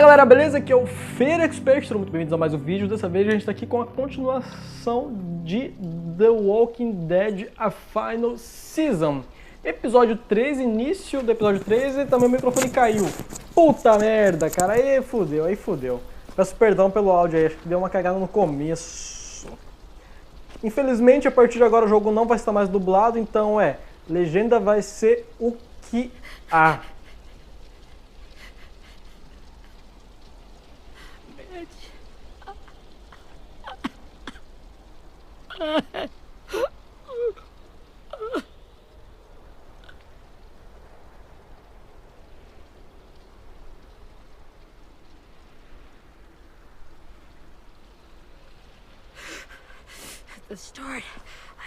Fala galera, beleza? Aqui é o Feira Expert, sejam muito bem-vindos a mais um vídeo. Dessa vez a gente está aqui com a continuação de The Walking Dead, a Final Season. Episódio 3, início do episódio 3 e também o microfone caiu. Puta merda, cara, aí fudeu. Peço perdão pelo áudio aí, acho que deu uma cagada no começo. Infelizmente, a partir de agora o jogo não vai estar mais dublado, então legenda vai ser o que há. At the start,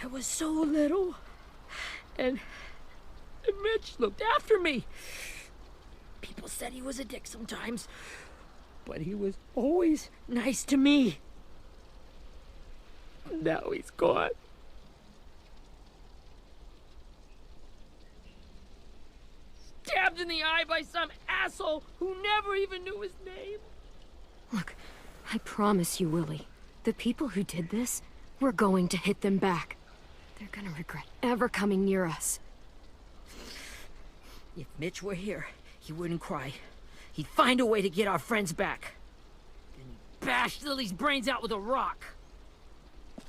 I was so little, and Mitch looked after me. People said he was a dick sometimes, but he was always nice to me. Now he's gone. Stabbed in the eye by some asshole who never even knew his name. Look, I promise you, Willie, the people who did this, we're going to hit them back. They're gonna regret ever coming near us. If Mitch were here, he wouldn't cry. He'd find a way to get our friends back. Then he'd bash Lily's brains out with a rock.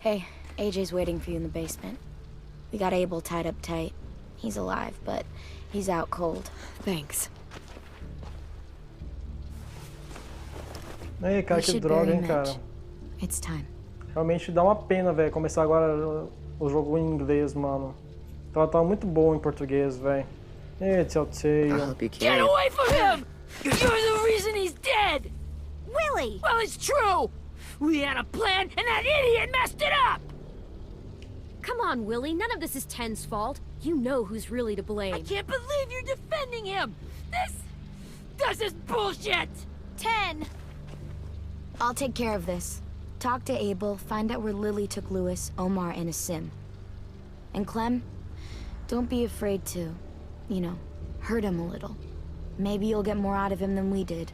Hey, AJ's waiting for you in the basement. We got Abel tied up tight. He's alive, but he's out cold. Thanks. Aí, cara, que droga, hein, cara. It's time. Realmente dá uma pena, velho, começar agora o jogo em inglês, mano. Tava muito bom em português, velho. Telltale. Get away from him! You're the reason he's dead! Willie! Well, it's true! We had a plan, and that idiot messed it up! Come on, Willie, none of this is Ten's fault. You know who's really to blame. I can't believe you're defending him! This is bullshit! 10! I'll take care of this. Talk to Abel, find out where Lily took Lewis, Omar, and a sim. And Clem, don't be afraid to, you know, hurt him a little. Maybe you'll get more out of him than we did.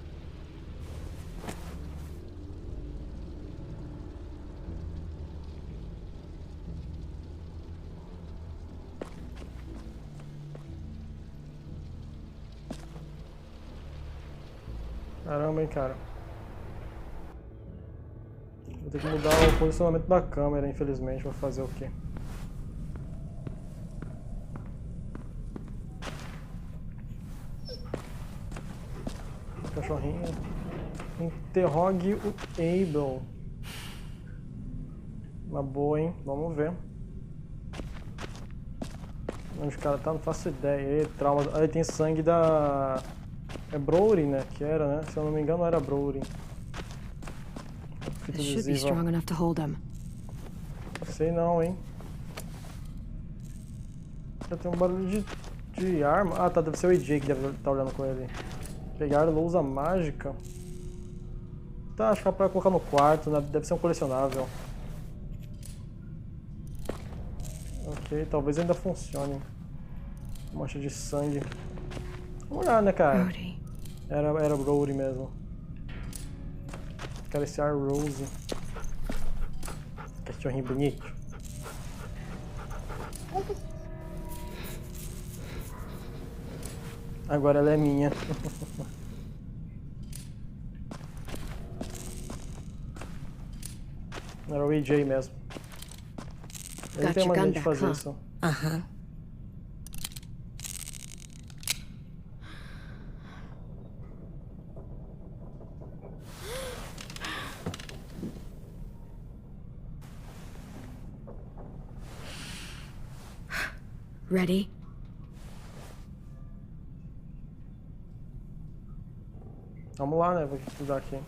Caramba, hein, cara. Vou ter que mudar o posicionamento da câmera, infelizmente. Vou fazer o quê? Cachorrinho. Interrogue o Abel. Uma boa, hein? Vamos ver. Onde o cara tá, não faço ideia. Trauma. Aí tem sangue da... É Brody, né? Que era, né? Se eu não me engano, era Brody. This should be strong enough to hold him. Sei não, hein? Já tem um barulho de arma. Ah, tá. Deve ser o AJ que deve estar olhando com ele. Pegar lousa mágica. Tá, acho que é pra colocar no quarto, né? Deve ser um colecionável. Ok, talvez ainda funcione. Mancha de sangue. Vamos olhar, né, cara? Brody. Era Brody mesmo. Quero esse ar Rose. Cachorrinho bonito. Agora ela é minha. Era o AJ mesmo. Ele tem maneira de fazer isso. Uh-huh. Ready? Vamos lá, né? Vou estudar aqui.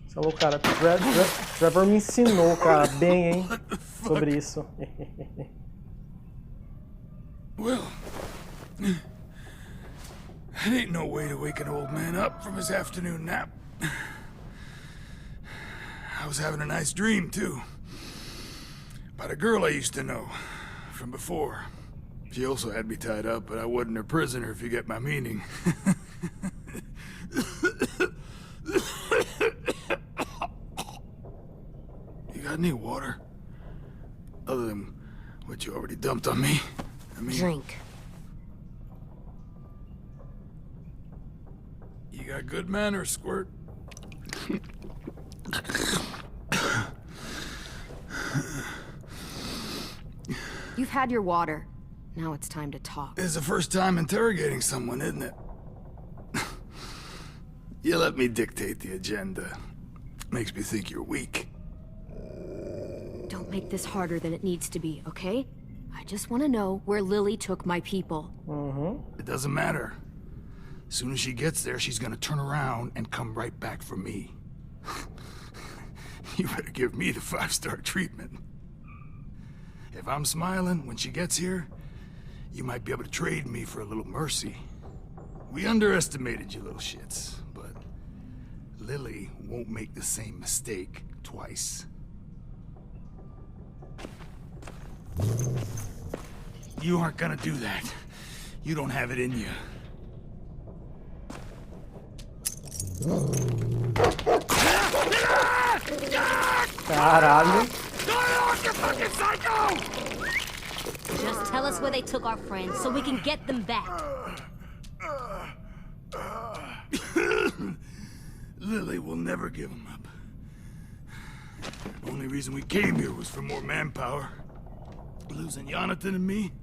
Você é louco, cara. Trevor me ensinou, cara, bem, hein? Sobre isso. Well, that ain't no way to wake an old man up from his afternoon nap. I was having a nice dream, too. About a girl I used to know. from before. She also had me tied up, but I wasn't her prisoner, if you get my meaning. You got any water? Other than what you already dumped on me? I mean... Drink. You got good manners, Squirt. You've had your water. Now it's time to talk. It's the first time interrogating someone, isn't it? You let me dictate the agenda. Makes me think you're weak. Don't make this harder than it needs to be, okay? I just want to know where Lily took my people. It doesn't matter. As soon as she gets there, she's gonna turn around and come right back for me. You better give me the 5-star treatment. If I'm smiling when she gets here, you might be able to trade me for a little mercy. We underestimated you little shits, but Lily won't make the same mistake twice. You aren't gonna do that. You don't have it in you. Caralho. Just tell us where they took our friends so we can get them back. Lily will never give them up. Only reason we came here was for more manpower. Losing Jonathan and me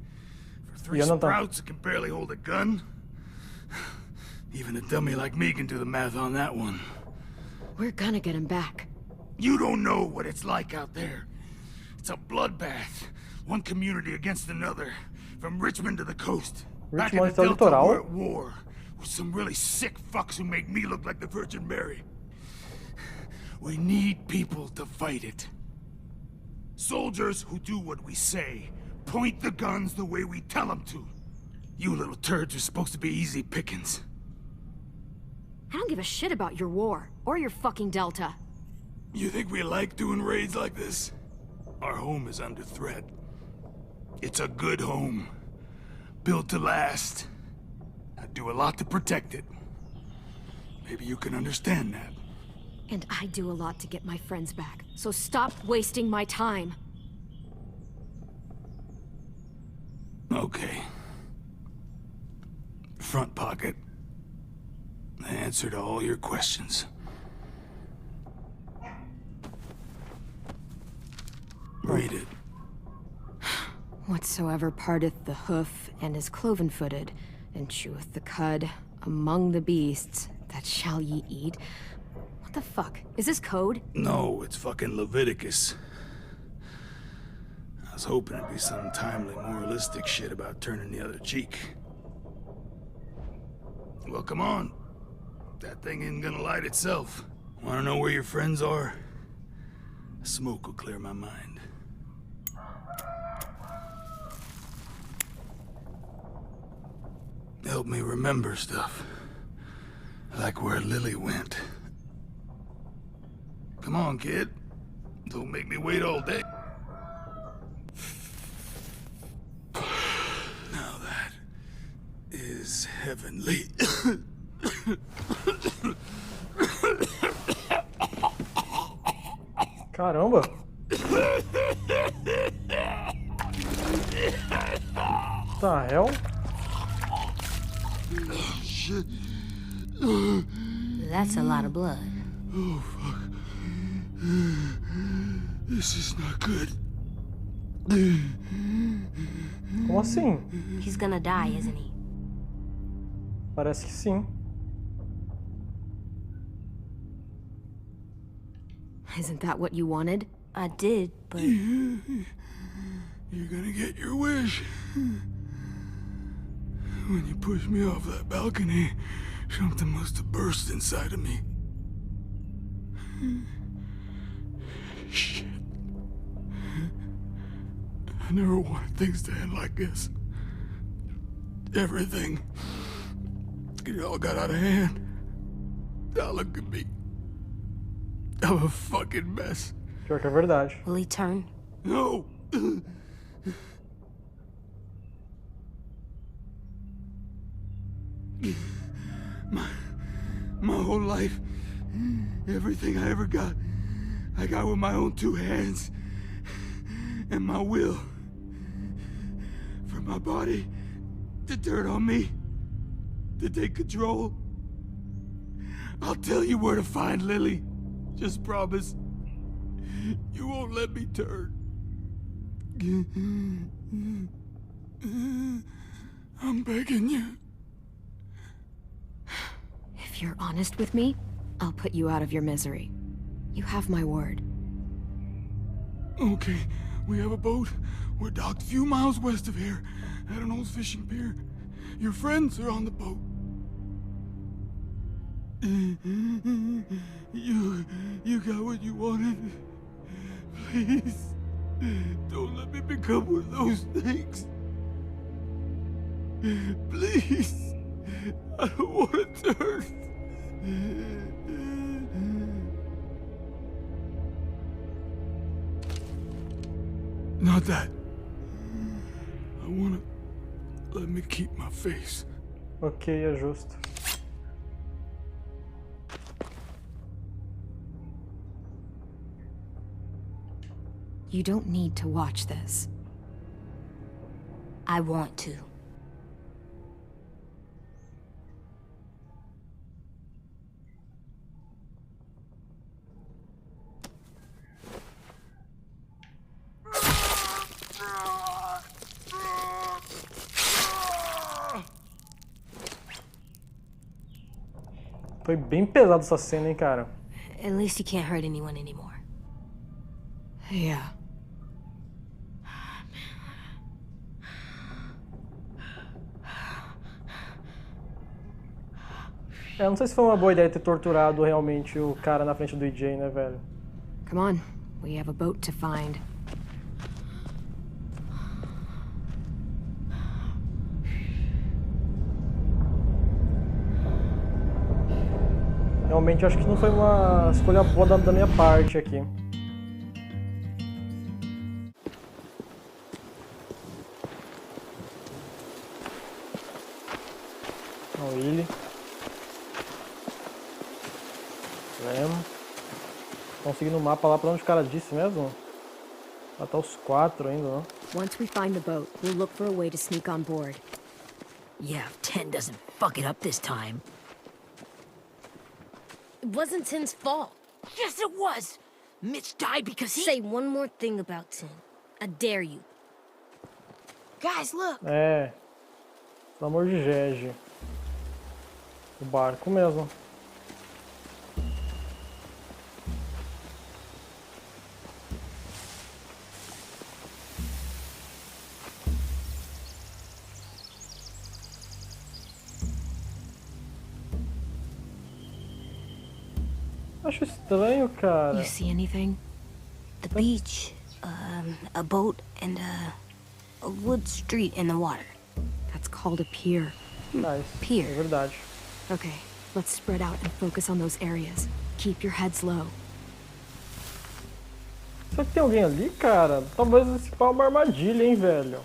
for 3 sprouts that can barely hold a gun. Even a dummy like me can do the math on that one. We're gonna get him back. You don't know what it's like out there. It's a bloodbath. One community against another. From Richmond to the coast. Back in the Delta, we're at war. With some really sick fucks who make me look like the Virgin Mary. We need people to fight it. Soldiers who do what we say. Point the guns the way we tell them to. You little turds are supposed to be easy pickings. I don't give a shit about your war, or your fucking Delta. You think we like doing raids like this? Our home is under threat. It's a good home. Built to last. I do a lot to protect it. Maybe you can understand that. And I do a lot to get my friends back, so stop wasting my time. Okay. Front pocket. The answer to all your questions. Read it. Whatsoever parteth the hoof and is cloven-footed, and cheweth the cud among the beasts, that shall ye eat. What the fuck? Is this code? No, it's fucking Leviticus. I was hoping it'd be some timely, moralistic shit about turning the other cheek. Well, come on. That thing isn't gonna light itself. Wanna know where your friends are? Smoke will clear my mind. Help me remember stuff. Like where Lily went. Come on, kid. Don't make me wait all day. Now that is heavenly. Caramba. The hell? Shit. That's a lot of blood. Oh, fuck. This is not good. Como assim? He's gonna die, isn't he? Parece que sim. Isn't that what you wanted? I did, but... You're gonna get your wish. When you pushed me off that balcony, something must have burst inside of me. Shit. I never wanted things to end like this. Everything. It all got out of hand. Now look at me. I'm a fucking mess. Pior que é verdade. Will he turn? No! whole life. Everything I ever got, I got with my own 2 hands. And my will. From my body to dirt on me. To take control. I'll tell you where to find Lily. Just promise. You won't let me turn. I'm begging you. If you're honest with me, I'll put you out of your misery. You have my word. Okay, we have a boat. We're docked a few miles west of here, at an old fishing pier. Your friends are on the boat. You got what you wanted. Please, don't let me become one of those things. Please, I don't want to turn. Not that. I wanna let me keep my face. Ok, é justo. You don't need to watch this. I want to. Foi bem pesado essa cena, hein, cara. At least you can't hurt anyone anymore. Yeah. Não sei se foi uma boa ideia ter torturado realmente o cara na frente do DJ, né, velho? Come on, we have a boat to find. Realmente acho que não foi uma escolha boa da minha parte aqui. Não, ele. Estão seguindo o mapa lá pra onde o cara disse mesmo? Lá tá os 4 ainda, não? Once we find the boat, we'll look for a way to sneak on board. Yeah, if 10 doesn't fuck it up this time. It wasn't Tin's fault. Yes, it was! Mitch died because he... Say one more thing about Tin. I dare you. Guys, look! É. Pelo amor de Gege. O barco mesmo. Acho estranho, cara. You see anything? The beach, a boat, and a wood street in the water. That's called a pier. Nice. Pier. É verdade. Okay, let's spread out and focus on those areas. Keep your heads low. Será que tem alguém ali, cara? Talvez esse pau é uma armadilha, hein, velho?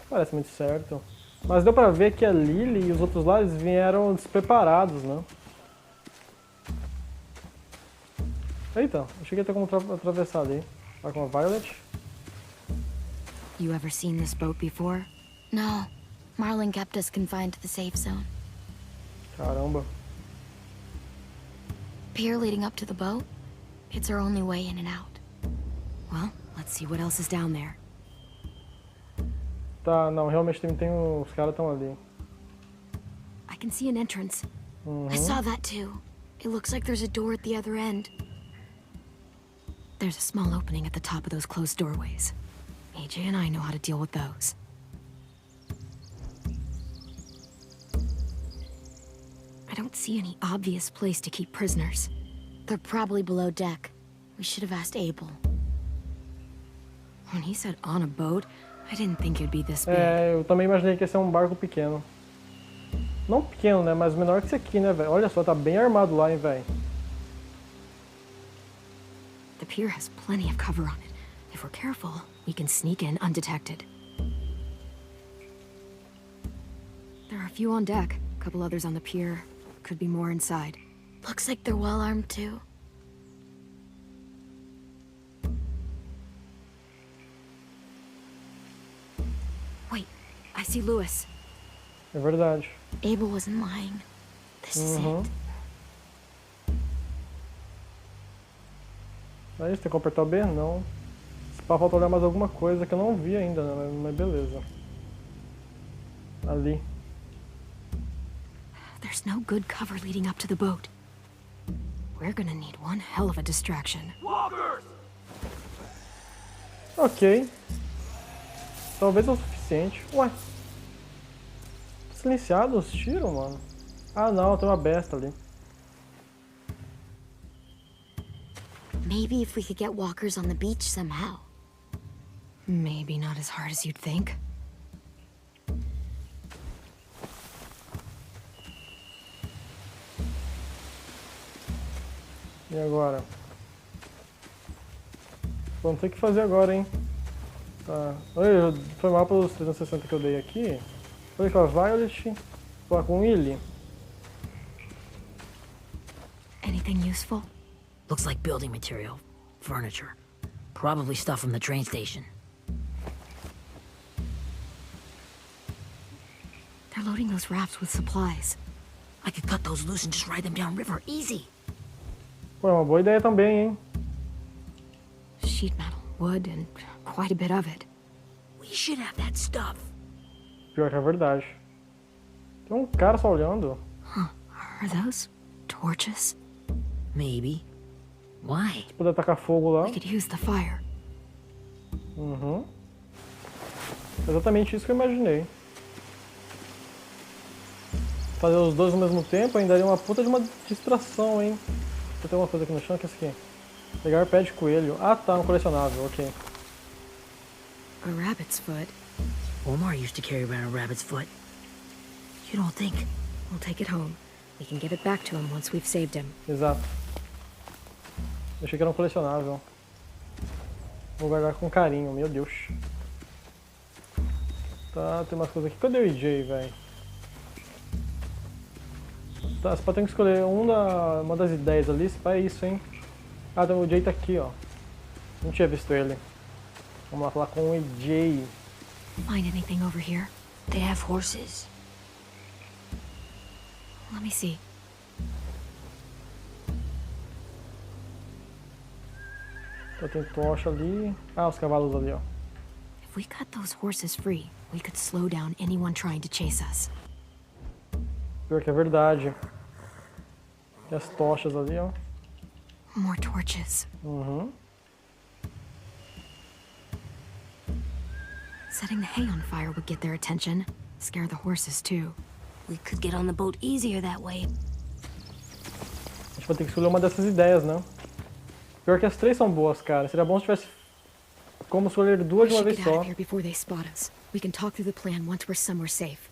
Parece muito certo. Mas deu pra ver que a Lily e os outros lá eles vieram despreparados, né? Eita, achei que ia ter como atravessar ali. Tá com a Violet. You ever seen this boat before? No. Marlin kept us confined to the safe zone. Caramba. Pier leading up to the boat? It's our only way in and out. Well, let's see what else is down there. Tá, não, realmente tem os caras estão ali. I can see an entrance. I saw that too. It looks like there's a door at the other end. There's a small opening at the top of those closed doorways. AJ and I know how to deal with those. I don't see any obvious place to keep prisoners. They're probably below deck. We should have asked Abel. When he said on a boat, I didn't think it'd be this big. É, eu também imaginei que ia ser um barco pequeno. Não pequeno, né? Mas menor que esse aqui, né, velho? Olha só, tá bem armado lá, hein, velho? The pier has plenty of cover on it. If we're careful, we can sneak in undetected. There are a few on deck, a couple others on the pier. Could be more inside. Looks like they're well armed too. Wait, I see Lewis. É verdade. Abel wasn't lying. This is it. É isso, tem que apertar o B? Não. Se pá, falta olhar mais alguma coisa que eu não vi ainda, né? Mas beleza. Ali. There's no good cover leading up to the boat. We're gonna need one hell of a distraction. Ok. Talvez é o suficiente. Ué. Silenciado os tiros, mano? Ah não, tem uma besta ali. Maybe if we could get walkers on the beach somehow. Maybe not as hard as you'd think. E agora? Vamos ter que fazer agora, hein? Tá. Oi, foi mal pelos 360 que eu dei aqui. Foi com a Violet. Foi com o Willy. Anything useful? Looks like building material. Furniture. Probably stuff from the train station. They're loading those rafts with supplies. I could cut those loose and just ride them downriver. Easy. Pô, é uma boa ideia também, hein? Sheet metal, wood, and quite a bit of it. We should have that stuff. Pior que é verdade. Tem um cara só olhando. Are those torches? Maybe. Why? Se puder tacar fogo lá. We could use the fire. Uhum. Exatamente isso que eu imaginei. Fazer os dois ao mesmo tempo ainda daria uma puta de uma distração, hein? Tem uma coisa aqui no chão, que é isso aqui. Pegar pé de coelho. Ah tá, um colecionável, ok. A rabbit's foot. Omar used to carry around a rabbit's foot. You don't think? We'll take it home. We can give it back to him once we've saved him. Exato. Eu achei que era um colecionável. Vou guardar com carinho, meu Deus. Tá, tem umas coisas aqui. Cadê o EJ, velho? Tá, você pode ter que escolher uma das ideias ali, se pá é isso, hein? Ah, o EJ tá aqui, ó. Não tinha visto ele. Vamos lá falar com o EJ. Find anything over here? They have horses. Let me see. Tá, tem tocha ali. Ah, os cavalos ali, ó. If we cut those horses free, we could slow down anyone trying to chase us. Pior que é verdade. Tem as tochas ali, ó. More torches. Uhum. Setting the hay on fire would get their attention. Scare the horses, too. We could get on the boat easier that way. A gente vai ter que escolher uma dessas ideias, né? Pior que as três são boas, cara. Seria bom se tivesse como escolher duas de uma vez Get out só. of here before they spot us. We can talk through the plan once we're somewhere safe.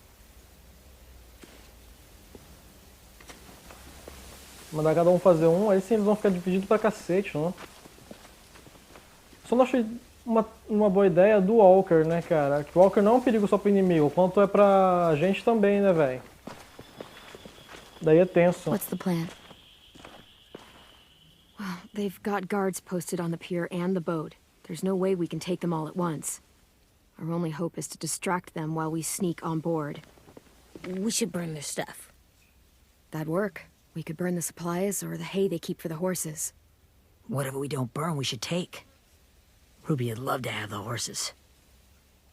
Mandar cada um fazer um, aí sim eles vão ficar divididos pra cacete, não? Só não achei uma boa ideia do Walker, né, cara? Que o Walker não é um perigo só pro inimigo, quanto é pra gente também, né, velho? Daí é tenso. What's the plan? Well, they've got guards posted on the pier and the boat. There's no way we can take them all at once. Our only hope is to distract them while we sneak on board. We should burn their stuff. That'd work. We could burn the supplies or the hay they keep for the horses. Whatever we don't burn, we should take. Ruby would love to have the horses.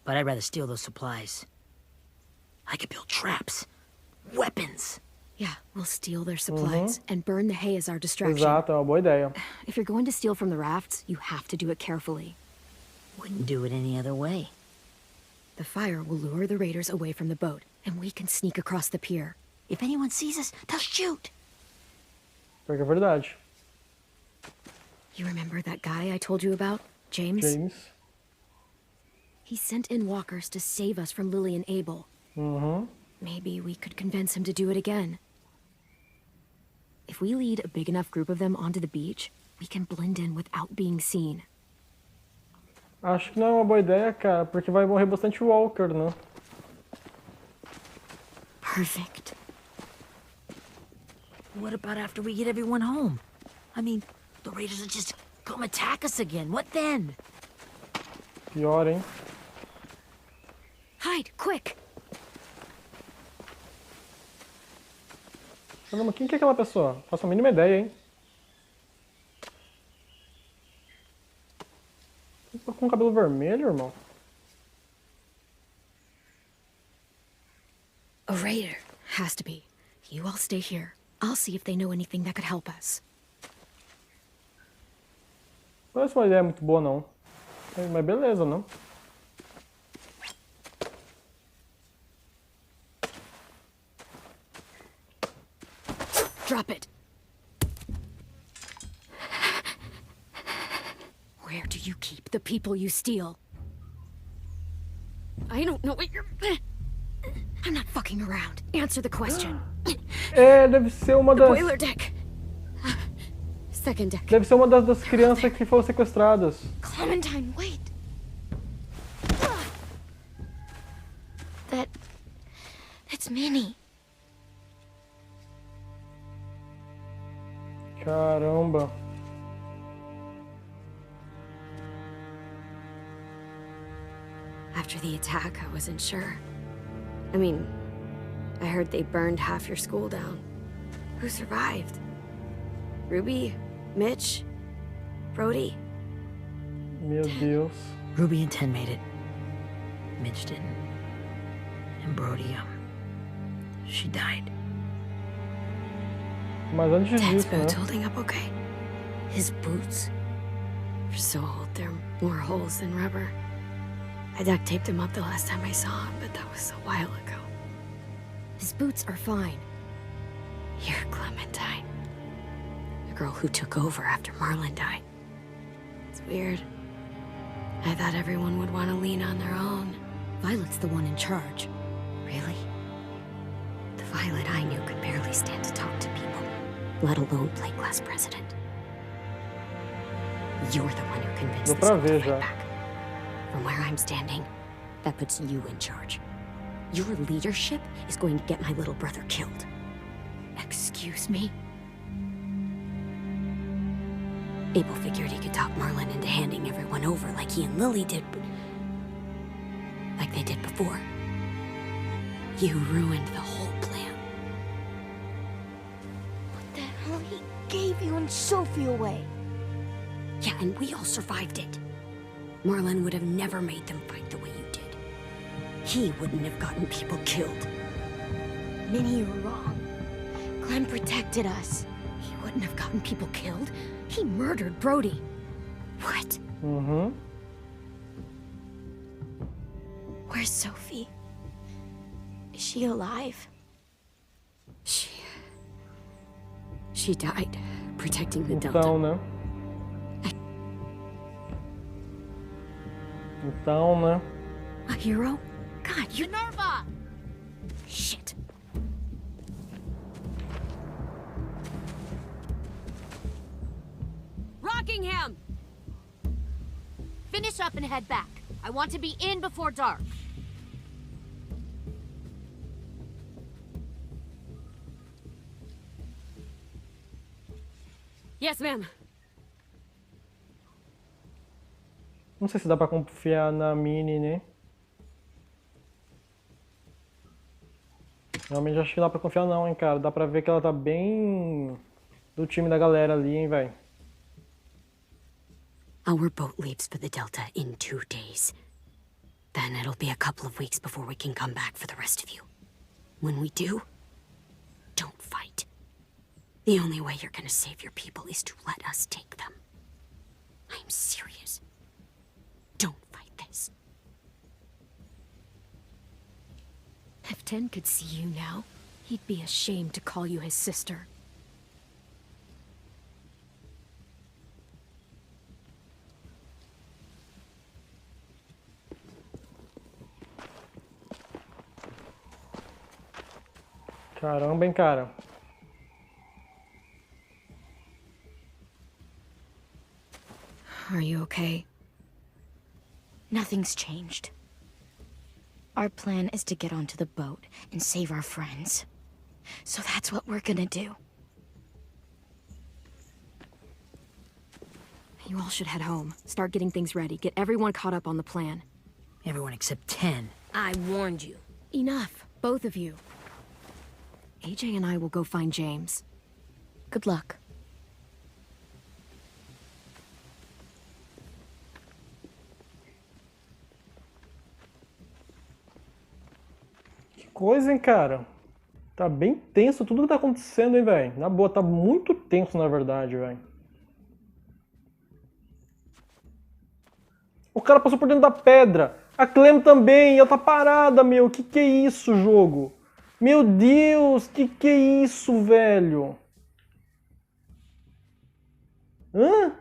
But I'd rather steal those supplies. I could build traps. Weapons. Yeah, we'll steal their supplies and burn the hay as our distraction. Exato, é uma boa ideia. If you're going to steal from the rafts, you have to do it carefully. Wouldn't do it any other way. The fire will lure the raiders away from the boat, and we can sneak across the pier. If anyone sees us, they'll shoot. Pior que é verdade. You remember that guy I told you about? James? James. He sent in walkers to save us from Lily and Abel. Uhum. Maybe we could convince him to do it again. If we lead a big enough group of them onto the beach, we can blend in without being seen. Acho que não é uma boa ideia, cara, porque vai morrer bastante Walker, né? Perfect. What about after we get everyone home? I mean, the raiders will just come attack us again. What then? Pior, hein? Hide, quick! Caramba, quem que é aquela pessoa? Faço a mínima ideia, hein? Tá com cabelo vermelho, irmão? A raider. Has to be. You all stay here. I'll see if they know anything that could help us. Não parece uma ideia muito boa, não. Mas beleza, não? Drop it. Where do you keep the people you steal? I don't know what you're... I'm not fucking around. Answer the question. É, deve ser uma The das... boiler deck. Second deck. Deve ser uma das crianças que foram sequestradas. Clementine, wait. That's Minnie. Caramba. After the attack, I wasn't sure. I mean, I heard they burned half your school down. Who survived? Ruby? Mitch? Brody? Meu Deus. Ruby and Ten made it. Mitch didn't. And Brody, she died. Mas antes Ted's disso, boots né? holding up okay? His boots? They're so old, there are more holes than rubber. I duct taped him up the last time I saw him, but that was a while ago. His boots are fine. You're Clementine. The girl who took over after Marlon died. It's weird. I thought everyone would want to lean on their own. Violet's the one in charge. Really? The Violet I knew could barely stand to talk to people, let alone play class president. You're the one who convinced Deu this pra girl to ver fight já. back. From where I'm standing, that puts you in charge. Your leadership is going to get my little brother killed. Excuse me? Abel figured he could talk Marlon into handing everyone over like he and Lily did, but... like they did before. You ruined the whole plan. What the hell? He gave you and Sophie away. Yeah, and we all survived it. Marlon would have never made them fight the way you did. He wouldn't have gotten people killed. Minnie, you're wrong. Clem protected us. He wouldn't have gotten people killed. He murdered Brody. What? Uhum. Where's Sophie? Is she alive? She died protecting the Delta. Então, né? Então, né? A hero? God, you... Minerva! Shit. Rockingham! Finish up and head back. I want to be in before dark. Yes, ma'am. Não sei se dá pra confiar na Minnie, né? Realmente acho que não dá pra confiar não, hein, cara. Dá pra ver que ela tá bem do time da galera ali, hein, velho. Our boat leaves for the Delta in 2 days. Then it'll be a couple of weeks before we can come back for the rest of you. When we do, don't fight. The only way you're gonna save your people is to let us take them. I'm serious. Don't fight this. If Ten could see you now, he'd be ashamed to call you his sister. Caramba, hein, cara. Are you okay? Nothing's changed. Our plan is to get onto the boat and save our friends. So that's what we're gonna do. You all should head home. Start getting things ready. Get everyone caught up on the plan. Everyone except 10. I warned you. Enough, both of you. AJ and I will go find James. Good luck. Que coisa, hein, cara? Tá bem tenso tudo que tá acontecendo, hein, velho? Na boa, tá muito tenso, na verdade, velho. O cara passou por dentro da pedra. A Clem também. Ela tá parada, meu. Que é isso, jogo? Meu Deus, que é isso, velho? Hã?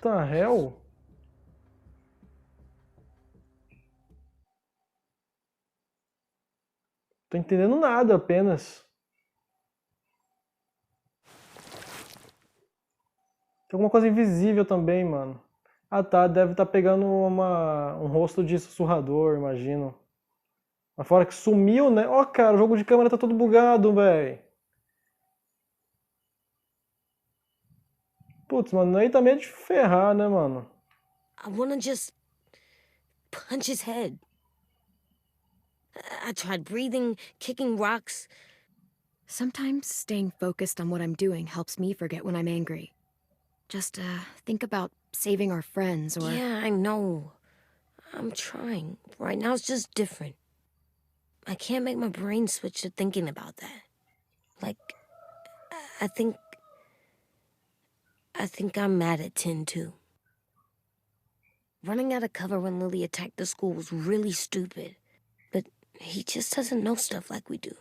The hell? Tô entendendo nada apenas. Tem alguma coisa invisível também, mano. Ah tá, deve estar pegando um rosto de sussurrador, imagino. Mas fora que sumiu, né? Ó, cara, o jogo de câmera tá todo bugado, velho. Putz, mano, aí tá meio de ferrar, né, mano? I wanna just punch his head. I tried breathing, kicking rocks. Sometimes staying focused on what I'm doing helps me forget when I'm angry. Just, think about saving our friends or... Yeah, I know. I'm trying. Right now it's just different. I can't make my brain switch to thinking about that. Like, I think I'm mad at Tin, too. Running out of cover when Lily attacked the school was really stupid. But he just doesn't know stuff like we do.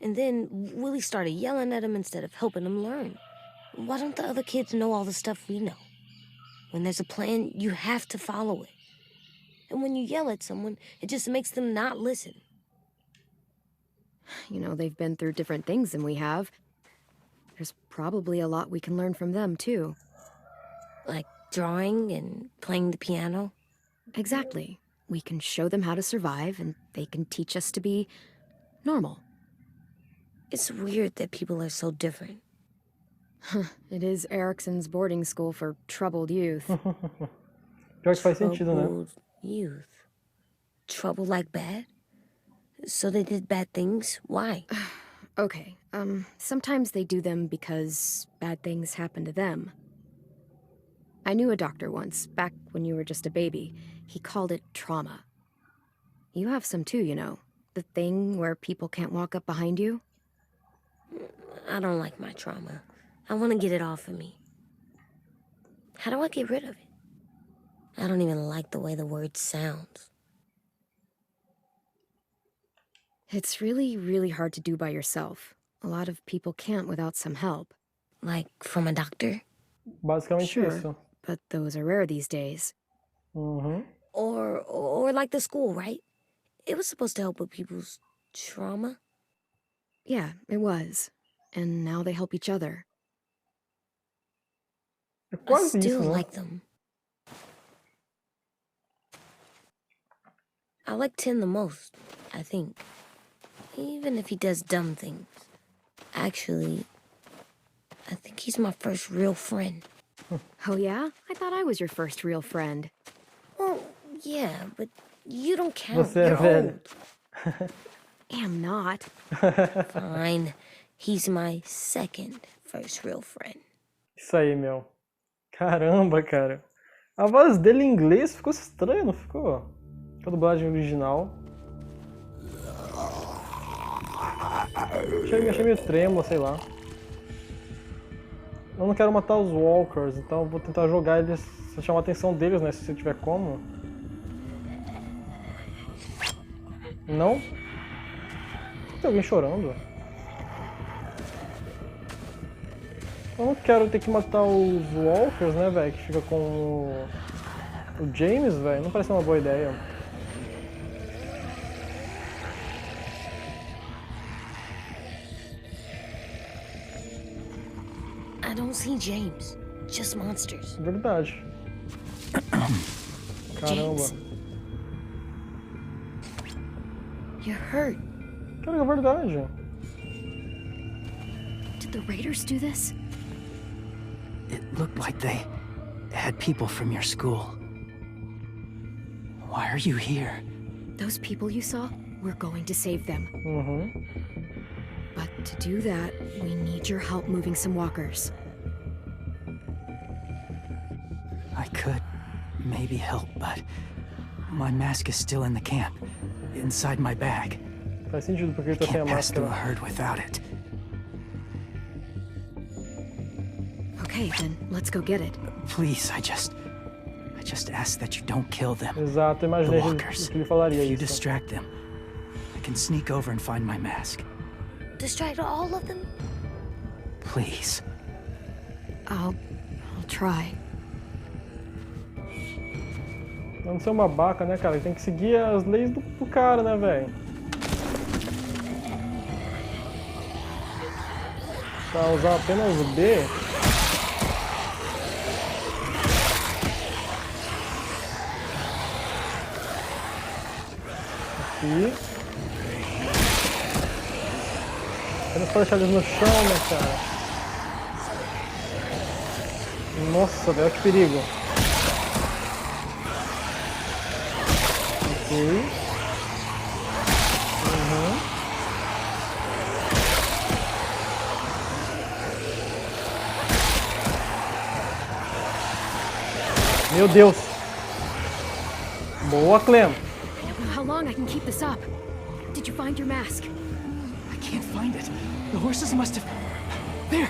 And then Willie started yelling at him instead of helping him learn. Why don't the other kids know all the stuff we know? When there's a plan, you have to follow it. And when you yell at someone, it just makes them not listen. You know, they've been through different things than we have. There's probably a lot we can learn from them, too. Like drawing and playing the piano? Exactly. We can show them how to survive, and they can teach us to be normal. It's weird that people are so different. It is Erickson's boarding school for troubled youth. Pior que faz sentido, né? Troubled youth. Trouble like bad? So they did bad things? Why? Okay, sometimes they do them because bad things happen to them. I knew a doctor once, back when you were just a baby. He called it trauma. You have some too, you know. The thing where people can't walk up behind you. I don't like my trauma. I want to get it off of me. How do I get rid of it? I don't even like the way the word sounds. It's really, really hard to do by yourself. A lot of people can't without some help. Like from a doctor? Basicamente Sure, isso. but those are rare these days. Uhum. Or like the school, right? It was supposed to help with people's trauma. Yeah, it was. And now they help each other. É I quase still isso, né? like them. I like Tin the most, I think. Even if he does dumb things. Actually, I think he's my first real friend. Oh yeah? I thought I was your first real friend. Well, yeah, but you don't count. Você é You're velho. old. Am not. Fine. He's my second first real friend. Isso aí, meu. Caramba, cara. A voz dele em inglês ficou estranha, não ficou? Com a dublagem original. Achei meio trêmula, sei lá. Eu não quero matar os walkers, então eu vou tentar jogar eles, chamar a atenção deles, né, se tiver como. Não? Tem alguém chorando? Eu não quero ter que matar os walkers, né, velho, que fica com o James, velho. Não parece uma boa ideia. I don't see James. just monsters. Verdade. Caramba. James. You're hurt. Cara, é verdade. Did the raiders do this? It looked like they had people from your school. Why are you here? Those people you saw, we're going to save them. But to do that, we need your help moving some walkers. I could maybe help, but my mask is still in the camp, inside my bag. Faz sentido porque ele tá sem a Can't pass through a máscara. herd without it. Okay, then let's go get it. Please, I just ask that you don't kill them. Exato, The imaginei walkers. que ele falaria If you isso. distract them, I can sneak over and find my mask. Distract all of them? Please. I'll try. Não ser um babaca, né, cara? Tem que seguir as leis do cara, né, velho? Pra usar apenas o B. Aqui. Apenas pra deixar eles no chão, né, cara? Nossa, velho, que perigo. Ok. Meu Deus. Boa, Clem. I don't know how long I can keep this up. Did you find your mask? I can't find it. The horses must have... There!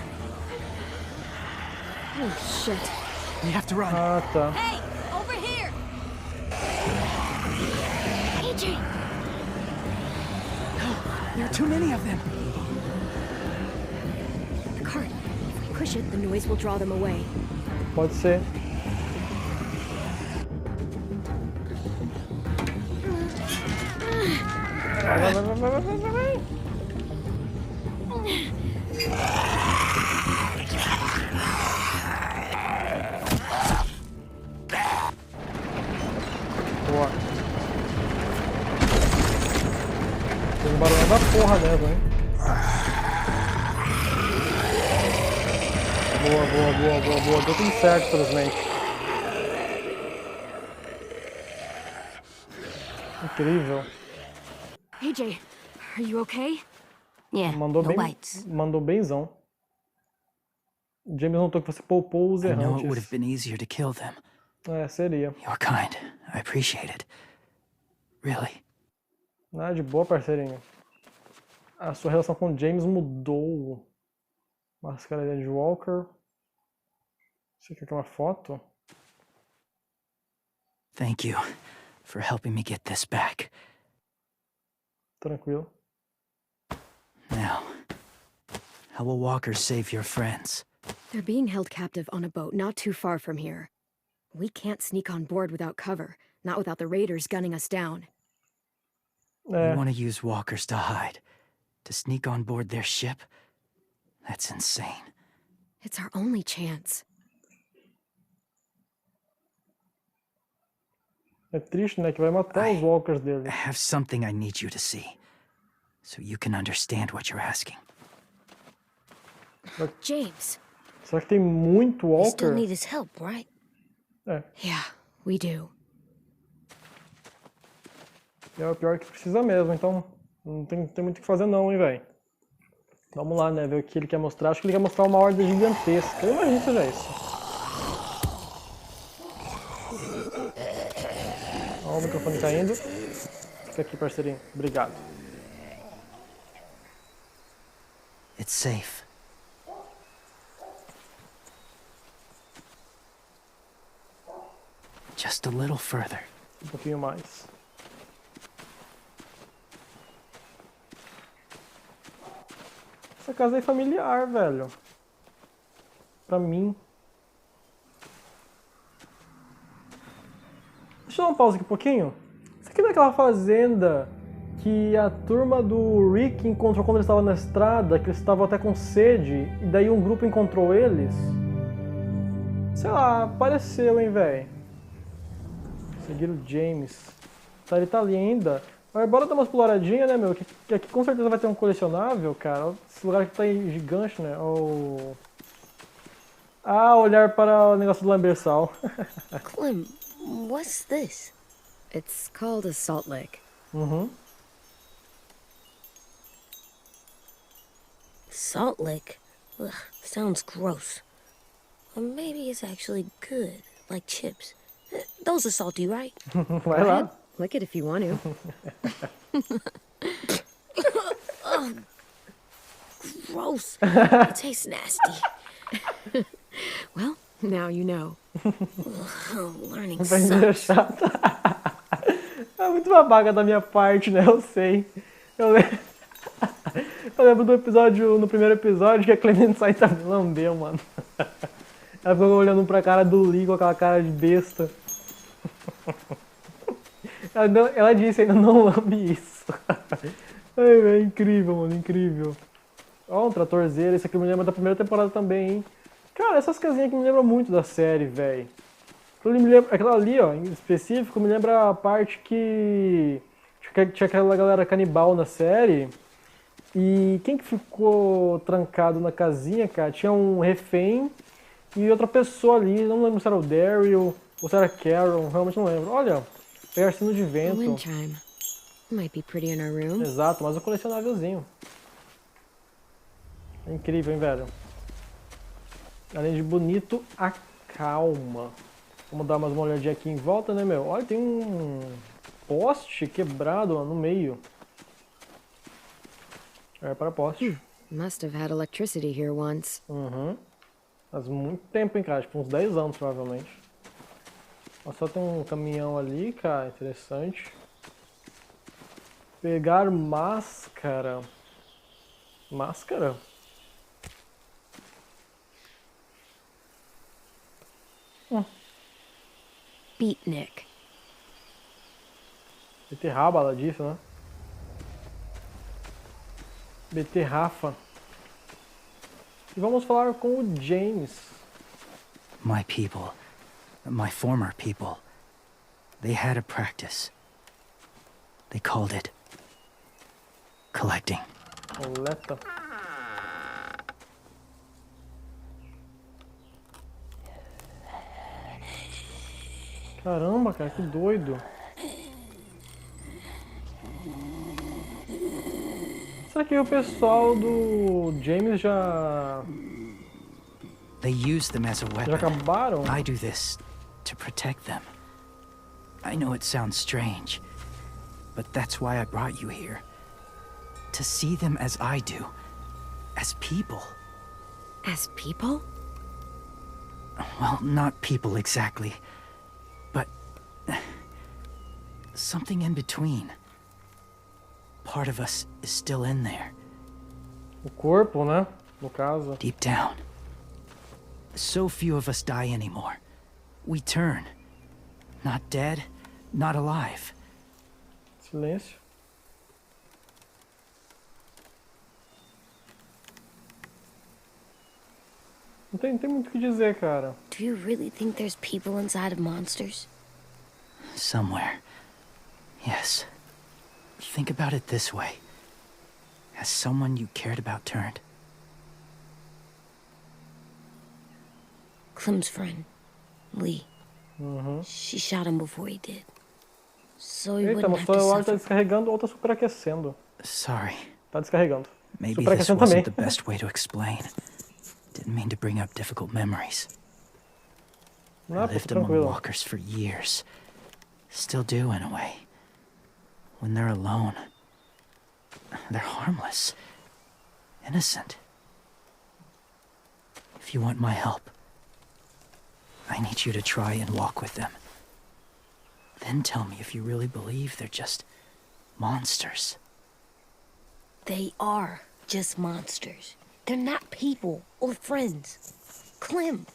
Oh, shit. We have to run. Ah, tá. Hey, over here! AJ! There are too many of them. The cart. If we push it, the noise will draw them away. Pode ser. Vai. Boa. Tem um barulho da porra mesmo, hein? Boa. Deu tudo certo, felizmente. Incrível. AJ, are you okay? Yeah, Mandou no bem, bites. mandou benzão. James notou que você poupou os I know it would have errantes. been easier to kill them. É, seria. You're kind. I appreciate it. Really. Ah, de boa, parceirinho. A sua relação com o James mudou. Máscara de Walker. Isso aqui é uma foto? Thank you for helping me get this back. Tranquilo. Now, how will walkers save your friends? They're being held captive on a boat not too far from here. We can't sneak on board without cover, not without the raiders gunning us down. É, You want to use walkers to hide? To sneak on board their ship? That's insane. It's our only chance. é triste, né? Que vai matar os walkers I dele. have something I need you to see, so you can understand what you're asking. James. Será que tem muito You still walker? need his help, right? É, Yeah, we do. é o pior que precisa mesmo, então não tem muito o que fazer não, hein, velho. Vamos lá, né, ver o que ele quer mostrar. Acho que ele quer mostrar uma horda gigantesca. Eu imagino que seja isso. Ó, o microfone caindo. Fica aqui, parceirinho. Obrigado. It's safe. Just a little further. Um pouquinho mais. Essa casa é familiar, velho. Pra mim. Deixa eu dar uma pausa aqui um pouquinho. Isso aqui não é aquela fazenda que a turma do Rick encontrou quando eles estavam na estrada, que eles estavam até com sede, e daí um grupo encontrou eles? Sei lá, apareceu, hein, velho. Seguir o James. Tá, ele tá ali ainda. Mas bora dar uma exploradinha, né, meu? Que aqui com certeza vai ter um colecionável, cara. Esse lugar aqui tá gigante, né? Oh. Ah, olhar para o negócio do lambersal. Clem, what's this? It's called a salt lick. Uhum. Salt lick? Ugh, sounds gross. Or maybe it's actually good, like chips. Those are salty, right? Vai lá. Lick it if you want to. Ugh, gross. It tastes nasty. Well, now you know. Learning Aprender sucks. chato. É muito babaca da minha parte, né? Eu sei. Eu lembro do episódio, no primeiro episódio, que a Clemente sai também lambeu, mano. Ela ficou olhando pra cara do Lee com aquela cara de besta. Ela disse ainda, não lambe isso. Ai, é incrível, mano, incrível. Ó, um tratorzeiro, esse aqui me lembra da primeira temporada também, hein. Cara, essas casinhas aqui me lembram muito da série, velho. Aquela ali, ó, em específico, me lembra a parte que tinha aquela galera canibal na série. E quem que ficou trancado na casinha, cara? Tinha um refém e outra pessoa ali. Não lembro se era o Daryl ou se era a Carol, realmente não lembro. Olha, pegar sino de A vento. wind chime. Might be pretty in our room. Exato, mas um colecionávelzinho. É incrível, hein, velho? Além de bonito, acalma. Vamos dar mais uma olhadinha aqui em volta, né, meu? Olha, tem um poste quebrado ó, no meio. É para poste. Must have had electricity here once. Uhum. Faz muito tempo, hein, cara? Tipo uns 10 anos, provavelmente. Ó, só tem um caminhão ali, cara. Interessante. Pegar máscara. Máscara? Beatnik. Beterraba, ela disse, né? Beterrafa. E vamos falar com o James. My people, my former people, they had a practice. They called it collecting. Coleta. Caramba, cara, que doido. Será que o pessoal do James já They use them as a weapon. acabaram? I do this to protect them. I know it sounds strange, but that's why I brought you here. To see them as I do, as people. As people? Well, not people exactly, but something in between. Part of us is still in there. O corpo, né? No caso. Deep down. So few of us die anymore. We turn. Not dead, not alive. Silêncio. Não tem muito o que dizer, cara. Do you really think there's people inside of monsters? Somewhere. Yes. Think about it this way. Has someone you cared about turned? Clem's friend, Lee. Uhum. She shot him before he did. So he Eita, wouldn't mas have só to o ar tá suffer. descarregando ou tá superaquecendo. Sorry. Tá descarregando. Maybe this Superaquecendo wasn't também. the best way to explain. Didn't mean to bring up difficult memories. Não, I pô, lived tá among tranquilo. walkers for years. Still do, in a way. When they're alone, they're harmless. Innocent. If you want my help, I need you to try and walk with them. Then tell me if you really believe they're just monsters. They are just monsters. They're not people or friends. Clem,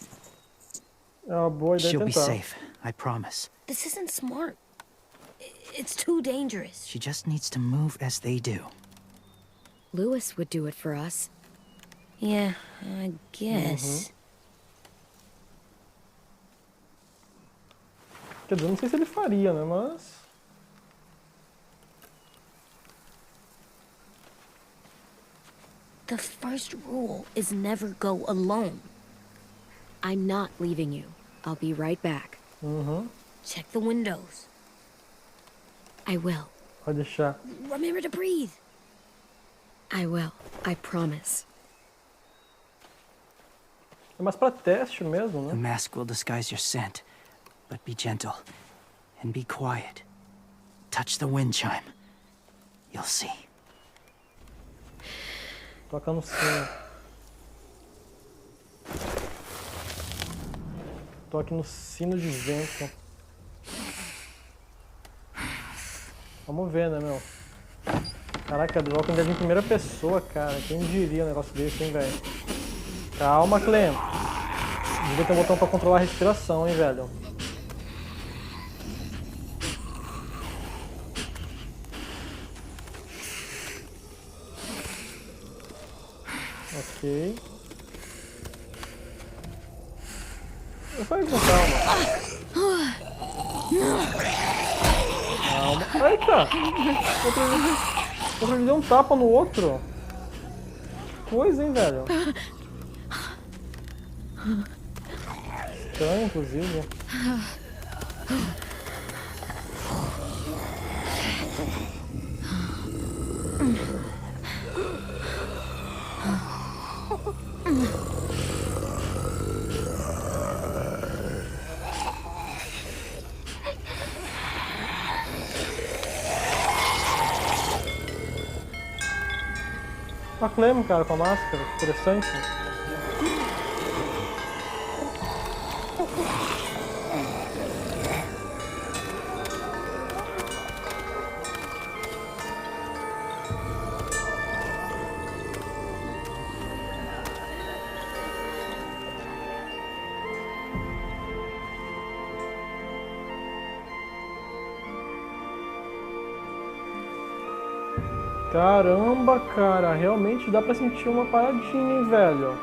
É uma boa ideia She'll be tentar. safe, I promise. this isn't smart. It's too dangerous. She just needs to move as they do. Lewis would do it for us. Yeah, I guess. Quer dizer, não sei se ele faria, né? Mas... The first rule is never go alone. I'm not leaving you. I'll be right back. Check the windows. I will. Pode deixar. Remember to breathe. I will. I promise. É mais pra teste mesmo, The né? mask will disguise your scent, but be gentle and be quiet. Touch the wind chime. You'll see. Toca no sino. Toque no sino de vento. Vamos ver, né, meu? Caraca, The Walking Dead em primeira pessoa, cara. Quem diria um negócio desse, hein, velho? Calma, Clem. Devia ter um botão pra controlar a respiração, hein, velho? Ok. Eu falei com calma. Calma. Eita! Outro deu um tapa no outro. Que coisa, hein, velho? Estranho, inclusive. Uma Clem, cara, com a máscara. Interessante. Caramba, cara, realmente dá pra sentir uma paradinha, hein, velho?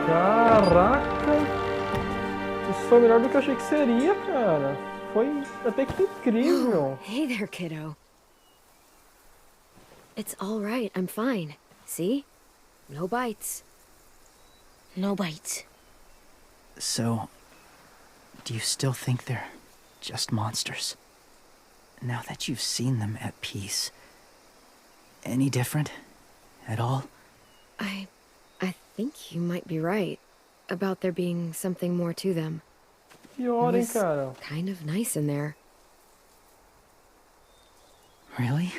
Caraca! Isso foi melhor do que eu achei que seria, cara. Foi até que incrível. Hey there, kiddo. It's all right. I'm fine. See? No bites. No bites. So, do you still think they're just monsters? Now that you've seen them at peace, any different at all? I think you might be right about there being something more to them. Pior, hein, cara. Kind of nice in there. Really?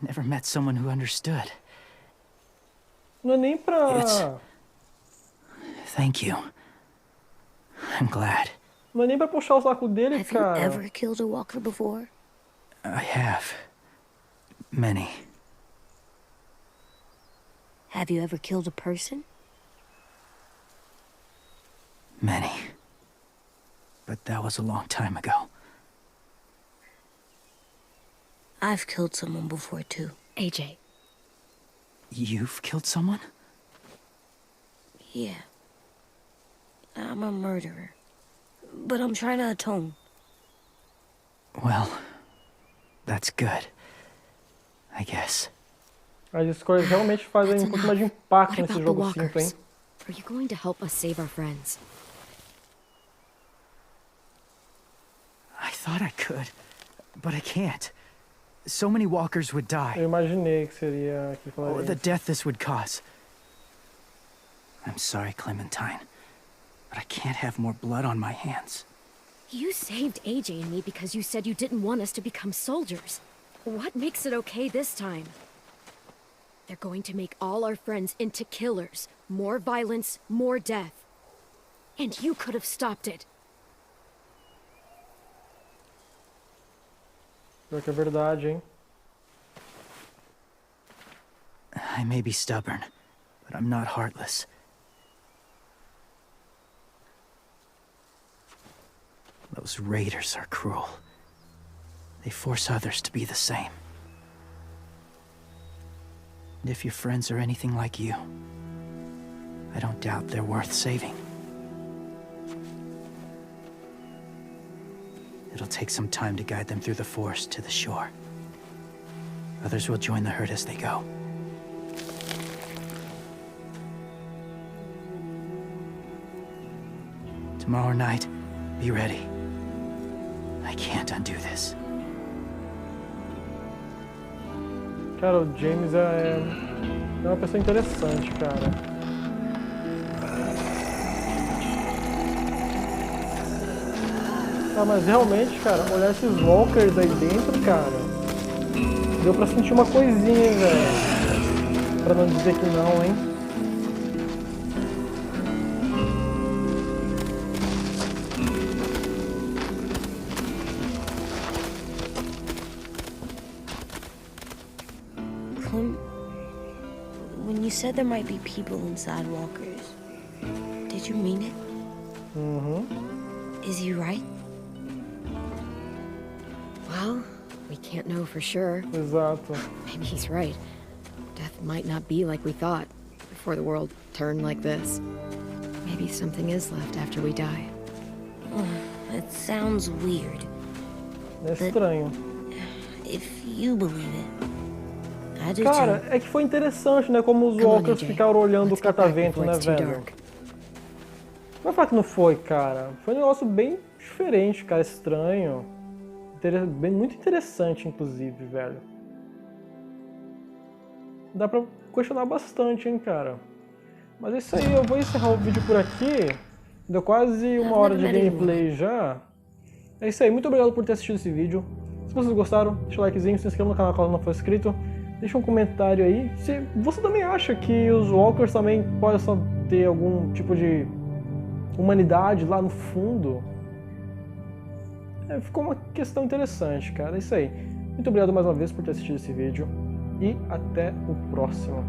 Never met someone who understood. Não é nem pra... Thank you. I'm glad. Não é nem pra puxar o saco dele, Have you cara. ever killed a walker before? I have. Many. Have you ever killed a person? Many. But that was a long time ago. I've killed someone before, too. AJ. You've killed someone? Yeah. I'm a murderer. But I'm trying to atone. Well, that's good. I guess. As escolhas realmente fazem um pouco mais de impacto What nesse about the jogo walkers? 5, hein? Are you going to help us save our friends? I thought I could, but I can't. So many walkers would die. Eu imaginei que seria que Oh, falaria the isso. death this would cause. I'm sorry, Clementine, but I can't have more blood on my hands. You saved AJ and me because you said you didn't want us to become soldiers. What makes it okay this time? They're going to make all our friends into killers. More violence, more death. And you could have stopped it. Pior que é verdade, hein? I may be stubborn, but I'm not heartless. Those raiders are cruel. They force others to be the same. And if your friends are anything like you, I don't doubt they're worth saving. It'll take some time to guide them through the forest to the shore. Others will join the herd as they go. Tomorrow night, be ready. I can't undo this. Cara, o James é uma pessoa interessante, cara. Ah, mas realmente, cara, olhar esses walkers aí dentro, cara, deu pra sentir uma coisinha, velho. Pra não dizer que não, hein? When you said there might be people inside walkers, did you mean it? Is he right? Well, we can't know for sure. Exato. Maybe he's right. Death might not be like we thought before the world turned like this. Maybe something is left after we die. It sounds weird. É estranho. If you believe it, I do Cara, too. é que foi interessante, né? Como os walkers ficaram olhando o catavento, né, velho? Não vai falar que não foi, cara. Foi um negócio bem diferente, cara, estranho. Muito interessante, inclusive, velho. Dá pra questionar bastante, hein, cara. Mas é isso aí, eu vou encerrar o vídeo por aqui. Deu quase uma hora de gameplay já. É isso aí, muito obrigado por ter assistido esse vídeo. Se vocês gostaram, deixa o likezinho, se inscreva no canal caso não for inscrito. Deixa um comentário aí se você também acha que os walkers também possam ter algum tipo de humanidade lá no fundo. Ficou uma questão interessante, cara. É isso aí. Muito obrigado mais uma vez por ter assistido esse vídeo. E até o próximo.